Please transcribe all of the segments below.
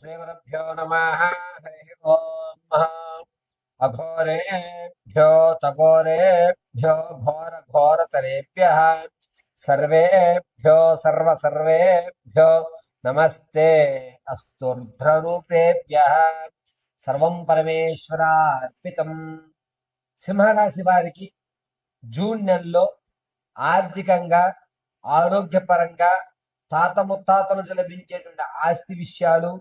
శ్రీగురుభ్యో నమః. హరి ఓం. అఘోరేభ్యో తఘోరేభ్యో ఘోర ఘోరతరేభ్యః సర్వేభ్యో సర్వేభ్యో నమస్తే అస్తు రుద్రరూపేభ్యః. సర్వం పరమేశ్వరార్పితం. సింహరాశి వారికి జూన్ నెలలో ఆర్థికంగా, ఆరోగ్యపరంగా, తాత ముత్తాతలు లభించేటువంటి ఆస్తి విషయాలు,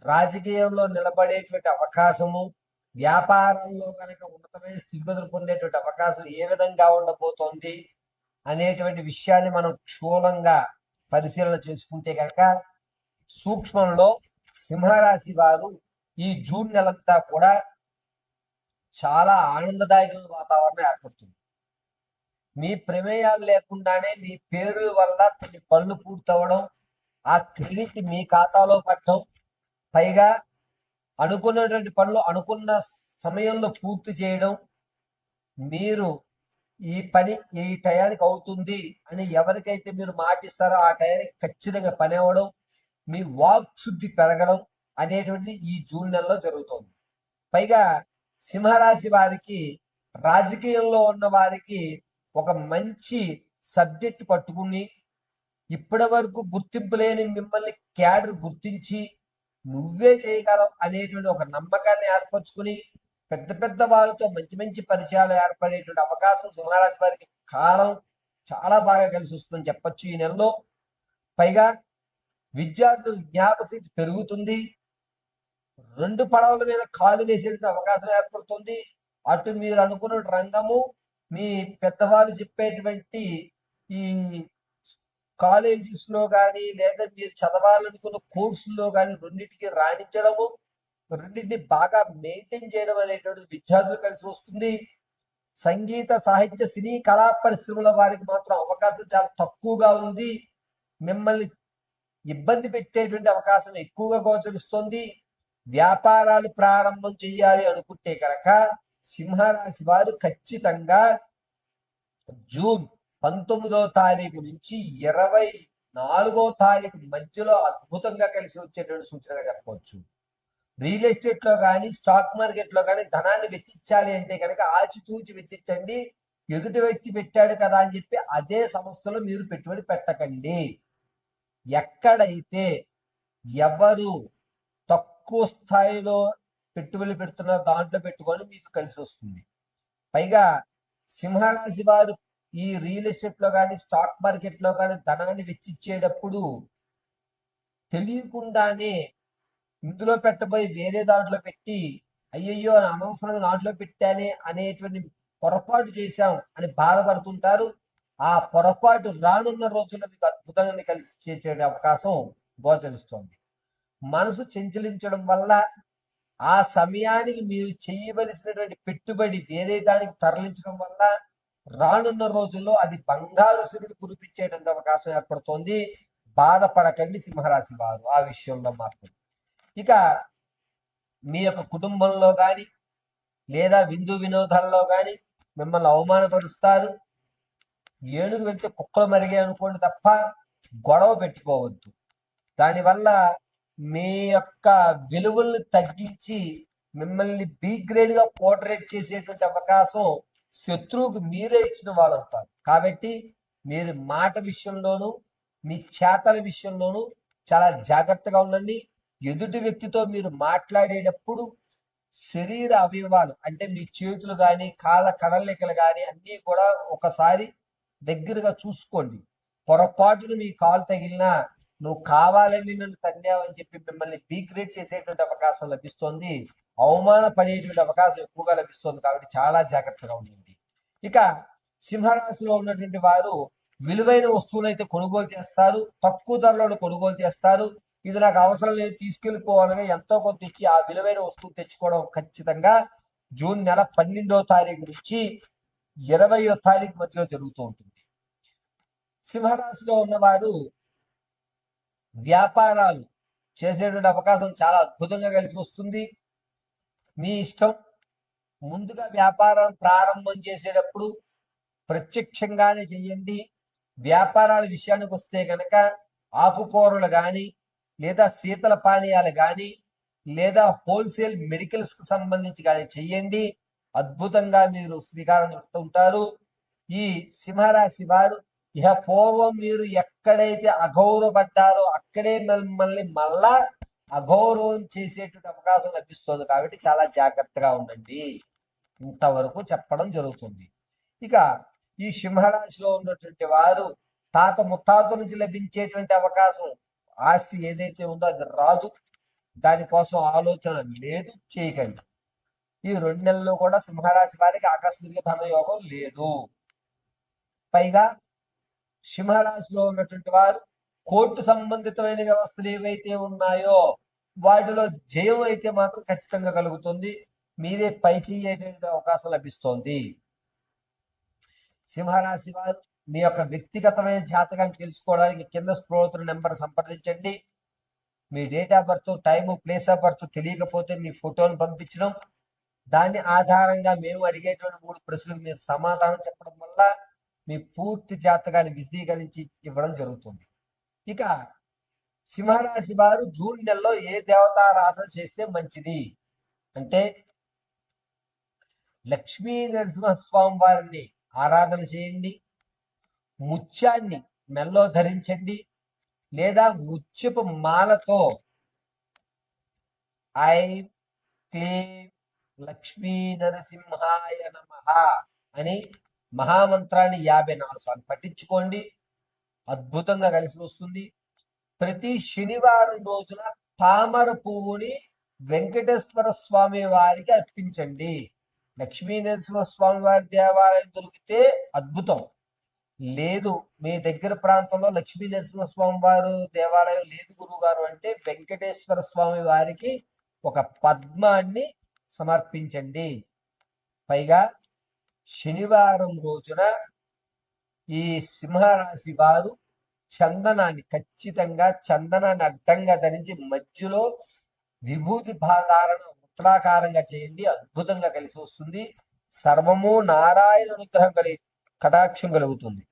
రాజకీయంలో నిలబడేటువంటి అవకాశము, వ్యాపారంలో కనుక ఉన్నతమైన స్థితిగతులు పొందేటువంటి అవకాశం ఏ విధంగా ఉండబోతోంది అనేటువంటి విషయాన్ని మనం క్షూలంగా పరిశీలన చేసుకుంటే కనుక సూక్ష్మంలో సింహరాశి వారు ఈ జూన్ నెలంతా కూడా చాలా ఆనందదాయకమైన వాతావరణం ఏర్పడుతుంది. మీ ప్రమేయాలు లేకుండానే మీ పేరుల వల్ల కొన్ని పనులు పూర్తవడం, ఆ క్రెడిట్ మీ ఖాతాలో పడటం, పైగా అనుకున్నటువంటి పనులు అనుకున్న సమయంలో పూర్తి చేయడం, మీరు ఈ పని ఈ టయానికి అవుతుంది అని ఎవరికైతే మీరు మాటిస్తారో ఆ టయానికి ఖచ్చితంగా పని అవ్వడం, మీ వాక్ శుద్ధి పెరగడం అనేటువంటిది ఈ జూన్ నెలలో జరుగుతుంది. పైగా సింహరాశి వారికి, రాజకీయంలో ఉన్న వారికి ఒక మంచి సబ్జెక్ట్ పట్టుకుని ఇప్పటి వరకు గుర్తింపు లేని మిమ్మల్ని క్యాడర్ గుర్తించి నువ్వే చేయగలవు అనేటువంటి ఒక నమ్మకాన్ని ఏర్పరచుకుని పెద్ద పెద్ద వాళ్ళతో మంచి మంచి పరిచయాలు ఏర్పడేటువంటి అవకాశం సింహరాశి వారికి కాలం చాలా బాగా కలిసి వస్తుందని చెప్పచ్చు ఈ నెలలో. పైగా విద్యార్థులు జ్ఞాపక శక్తి పెరుగుతుంది. రెండు పడవల మీద కాలు వేసేటువంటి అవకాశం ఏర్పడుతుంది. అటు మీరు అనుకున్న రంగము, మీ పెద్దవాళ్ళు చెప్పేటువంటి ఈ కాలేజెస్ లో కానీ లేదా మీరు చదవాలనుకున్న కోర్సుల్లో కానీ రెండింటికి రాణించడము, రెండింటిని బాగా మెయింటైన్ చేయడం అనేటువంటి విద్యార్థులు కలిసి వస్తుంది. సంగీత, సాహిత్య, సినీ, కళా పరిశ్రమల వారికి మాత్రం అవకాశం చాలా తక్కువగా ఉంది. మిమ్మల్ని ఇబ్బంది పెట్టేటువంటి అవకాశం ఎక్కువగా గోచరిస్తుంది. వ్యాపారాలు ప్రారంభం చేయాలి అనుకుంటే కనుక సింహరాశి వారు ఖచ్చితంగా జూన్ 19వ తారీఖు నుంచి 24వ తారీఖు మధ్యలో అద్భుతంగా కలిసి వచ్చేటువంటి సూచనగా చెప్పవచ్చు. రియల్ ఎస్టేట్ లో కానీ, స్టాక్ మార్కెట్ లో కానీ ధనాన్ని వెచ్చించాలి అంటే కనుక ఆచితూచి వెచ్చించండి. ఎదుటి వ్యక్తి పెట్టాడు కదా అని చెప్పి అదే సంస్థలో మీరు పెట్టుబడి పెట్టకండి. ఎక్కడైతే ఎవరు తక్కువ స్థాయిలో పెట్టుబడి పెడుతున్నారో దాంట్లో పెట్టుకొని మీకు కలిసి వస్తుంది. పైగా సింహరాశి వారు ఈ రియల్ ఎస్టేట్ లో కానీ, స్టాక్ మార్కెట్ లో కానీ ధనాన్ని వెచ్చిచ్చేటప్పుడు తెలియకుండానే ఇందులో పెట్టబోయి వేరే దాంట్లో పెట్టి అయ్యయ్యో అనవసరంగా దాంట్లో పెట్టానే అనేటువంటి పొరపాటు చేశాం అని బాధపడుతుంటారు. ఆ పొరపాటు రానున్న రోజుల్లో మీకు అద్భుతంగా కలిసి ఇచ్చేటువంటి అవకాశం గోచరిస్తోంది. మనసు చెంచలించడం వల్ల ఆ సమయానికి మీరు చేయవలసినటువంటి పెట్టుబడి వేరే దానికి తరలించడం వల్ల రానున్న రోజుల్లో అది బంగారు సిరులు కురిపించేటువంటి అవకాశం ఏర్పడుతోంది. బాధపడకండి సింహరాశి వారు ఆ విషయంలో మాత్రం. ఇక మీ యొక్క కుటుంబంలో కానీ లేదా విందు వినోదాల్లో కానీ మిమ్మల్ని అవమానపరుస్తారు. ఏనుగు వెళ్తే కుక్కలు మరిగే అనుకోండి తప్ప గొడవ పెట్టుకోవద్దు. దానివల్ల మీ యొక్క విలువల్ని తగ్గించి మిమ్మల్ని బి గ్రేడ్ గా పోర్ట్రేట్ చేసేటువంటి అవకాశం శత్రువుకు మీరే ఇచ్చిన వాళ్ళు అవుతారు. కాబట్టి మీరు మాట విషయంలోనూ మీ చేతల విషయంలోనూ చాలా జాగ్రత్తగా ఉండండి. ఎదుటి వ్యక్తితో మీరు మాట్లాడేటప్పుడు శరీర అవయవాలు అంటే మీ చేతులు కానీ, కాళ్ళ కదలికలు కానీ అన్నీ కూడా ఒకసారి దగ్గరగా చూసుకోండి. పొరపాటును మీ కాలు తగిలినా నువ్వు కావాలని నన్ను తన్నావని చెప్పి మిమ్మల్ని బీగ్రేడ్ చేసేటువంటి అవకాశం లభిస్తుంది. అవమానపడేటువంటి అవకాశం ఎక్కువగా లభిస్తుంది. కాబట్టి చాలా జాగ్రత్తగా ఉండండి. ఇక సింహరాశిలో ఉన్నటువంటి వారు విలువైన వస్తువులు అయితే కొనుగోలు చేస్తారు, తక్కువ ధరలో కొనుగోలు చేస్తారు. ఇది నాకు అవసరం లేదు తీసుకెళ్ళిపోవాలని ఎంతో కొంత ఇచ్చి ఆ విలువైన వస్తువు తెచ్చుకోవడం ఖచ్చితంగా జూన్ నెల 12వ తారీఖు నుంచి 20వ తారీఖు మధ్యలో జరుగుతూ ఉంటుంది. సింహరాశిలో ఉన్నవారు వ్యాపారాలు చేసేటువంటి అవకాశం చాలా అద్భుతంగా కలిసి వస్తుంది. మీ ఇష్టం. ముందుగా వ్యాపారం ప్రారంభం చేసేటప్పుడు ప్రత్యక్షంగానే చేయండి. వ్యాపారాల విషయానికి వస్తే కనుక ఆకుకూరలు కానీ లేదా శీతల పానీయాలు కానీ లేదా హోల్సేల్ మెడికల్స్ కి సంబంధించి కానీ చెయ్యండి. అద్భుతంగా మీరు శ్రీకారం చుడుతుంటారు. ఈ సింహరాశి వారు ఇహ పూర్వం మీరు ఎక్కడైతే అగౌరవపడ్డారో అక్కడే మిమ్మల్ని మళ్ళా అగౌరవం చేసేటువంటి అవకాశం లభిస్తుంది. కాబట్టి చాలా జాగ్రత్తగా ఉండండి. ఇంతవరకు చెప్పడం జరుగుతుంది. ఇక ఈ సింహరాశిలో ఉన్నటువంటి వారు తాత ముత్తాత నుంచి లభించేటువంటి అవకాశం ఆస్తి ఏదైతే ఉందో అది రాదు. దానికోసం ఆలోచన లేదు, చేయకండి. ఈ 2 నెలల్లో కూడా సింహరాశి వారికి ఆకస్మిక ధనయోగం లేదు. పైగా సింహరాశిలో ఉన్నటువంటి వారు కోర్టు సంబంధితమైన వ్యవస్థలు ఏవైతే ఉన్నాయో వాటిలో జయం అయితే మాత్రం ఖచ్చితంగా కలుగుతుంది. మీదే పై చేయటువంటి అవకాశం లభిస్తోంది. సింహరాశి వారు మీ యొక్క వ్యక్తిగతమైన జాతకాన్ని తెలుసుకోవడానికి కింద స్క్రోల్ అవుతున్న నెంబర్ సంప్రదించండి. మీ date of birth, time, place of birth తెలియకపోతే మీ ఫోటోను పంపించడం, దాని ఆధారంగా మేము అడిగేటువంటి 3 ప్రశ్నలకు మీరు సమాధానం చెప్పడం వల్ల మీ పూర్తి జాతకాన్ని విశదీకరించి ఇవ్వడం జరుగుతుంది. ఇక సింహరాశి వారు జూన్ నెలలో ఏ దేవతారాధన చేస్తే మంచిది అంటే లక్ష్మీ నరసింహస్వామి వారిని ఆరాధన చేయండి. ముత్యాన్ని మెల్లో ధరించండి. లేదా ముత్యపు మాలతో ఐం క్లీం లక్ష్మీ నరసింహాయ నమః అని మహామంత్రాన్ని 54 సార్లు పఠించుకోండి. అద్భుతంగా కలిసి వస్తుంది. ప్రతి శనివారం రోజున తామర పువ్వుని వెంకటేశ్వర స్వామి వారికి అర్పించండి. లక్ష్మీ నరసింహస్వామి వారి దేవాలయం దొరికితే అద్భుతం. లేదు మీ దగ్గర ప్రాంతంలో లక్ష్మీ నరసింహస్వామి వారు దేవాలయం లేదు గురువుగారు అంటే వెంకటేశ్వర స్వామి వారికి ఒక పద్మాన్ని సమర్పించండి. పైగా శనివారం రోజున ఈ సింహరాశి వారు ఖచ్చితంగా చందనాన్ని అడ్డంగా ధరించి మధ్యలో విభూతి ధారణ ఉత్తరాకారంగా చేయండి. అద్భుతంగా కలిసి వస్తుంది. సర్వము నారాయణ అనుగ్రహం కటాక్షం కలుగుతుంది.